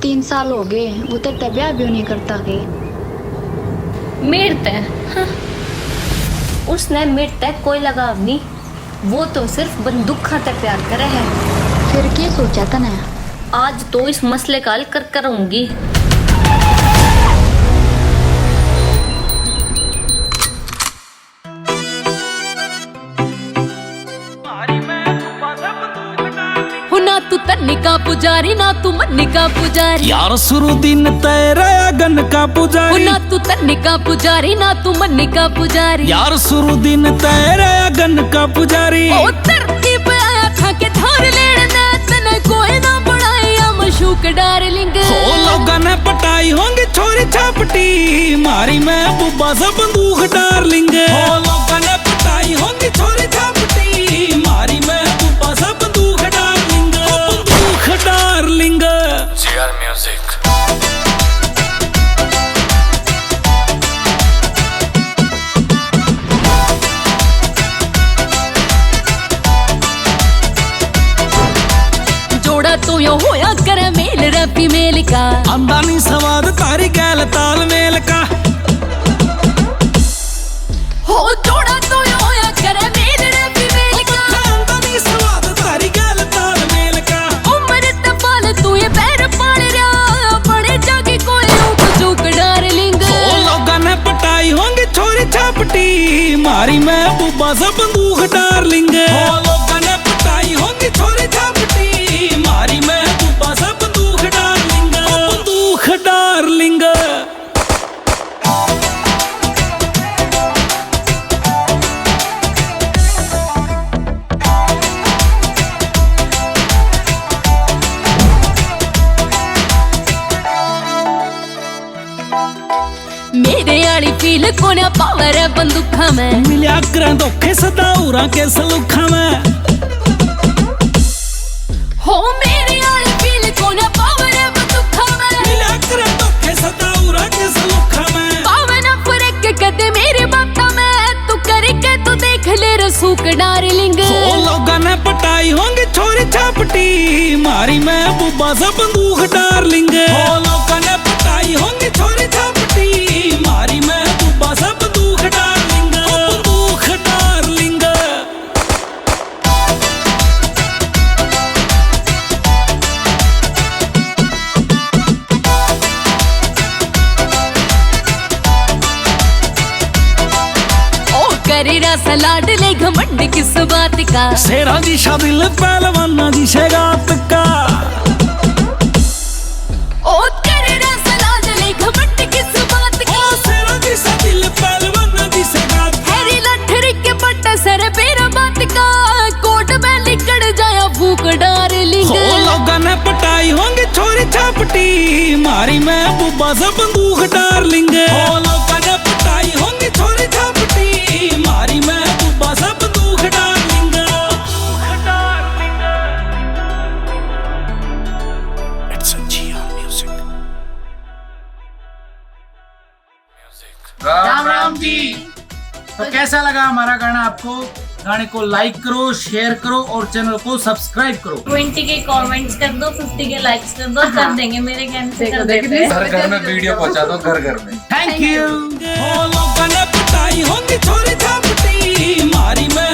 3 साल हो गए, वो तेरे ब्याह भी नहीं करता के। मेरे तय उसने मेरे तय कोई लगाव नहीं, वो तो सिर्फ बंदूक खाते प्यार करे है। फिर क्या सोचा तने? आज तो इस मसले का हल कर करूंगी। ना तू तन्नी का पुजारी ना तू मन्नी का पुजारी, यार शुरू दिन तेरा गन का पुजारी। ना तू तन्नी का पुजारी ना तू मन्नी का पुजारी, यार शुरू दिन तेरा गन का पुजारी। ओ धरती पे आया था के धार लेना तने कोई ना बढ़ाया मशूक डार्लिंग। हो लोगों ने पटाई होंगी छोरी छापटी, मारी मैं बुब्बा सा बंदूक डार्लिंग। हो लोगों ने पटाई होंगी छोरी छापटी, मारी मैं बुब्बा सा बंदूक डार्लिंग। बंदूक डार्लिंग। JR Music। जोड़ा तो यो होया करे मेल रफी मेल का, अंदानी सवाद तारी गैल ताल मेल का। हो जोड़ा तो यो होया करे मेल रफी मेल का, अंदानी सवाद तारी गैल ताल मेल का। उम्र तफाल तू ये पैर पाल रहा बड़े जाके कोई मशूक डार्लिंग। हो लोगों ने पटाई होंगी छोरी छापटी, मारी मैं बुब्बा सा बंदूक डार्लिंग। हो लोगों ने पटाई होंगी छोरी छापटी, मारी मैं बुब्बा सा बंदूक डार्लिंग। बंदूक डार्लिंग। मेरे आली फील कोना पावर है बंदूखा में, मिलिया कर धोखे सदा उरा के सलूखा में। हो मेरे आली फील कोना पावर है बंदूखा में, मिलिया कर धोखे सदा उरा के सलूखा में। पावन फरक कदे मेरे बाता में, तू करके तू देख ले रसूक डार्लिंग। हो लोगों ने पटाई होंगी छोरी छापटी, मारी मैं बुब्बा सा बंदूक डार्लिंग। हो लोगों ने पटाई होंगी छोरी छापटी, मारी मैं बुब्बा सा बंदूक डार्लिंग। बंदूक डार्लिंग। ओ करेरा सलाड ले घमंड किस बात का, शेरा जी शादिल पहलवाना जी शेगात का। ओ करेरा सलाड ले घमंड किस बात का, ओ शेरा जी शादिल पहलवाना जी शेगात का। हैरी लठरी के पट्टा सर बेरा बात का, कोट में लिकड़ जाया भूख डार्लिंग। हो लोगों ने पटाई होंगी छोरी छापटी, मारी मैं बुब्बा सा बंदूक डार्लिंग। हो लोगों ने पटाई होंगी छोरी छापटी, मारी मैं बुब्बा सा बंदूक darling. It's a JR Music। Ram Ram ji. तो कैसा लगा हमारा गाना आपको? गाने को लाइक करो, शेयर करो और चैनल को सब्सक्राइब करो। 20 के कमेंट्स कर दो, 50 के लाइक्स कर दो, कर देंगे मेरे कहने से कर देते हैं। घर घर में वीडियो पहुंचा दो, घर घर में। Thank you. हो लोगों ने पटाई होंगी छोरी छापटी, मारी मैं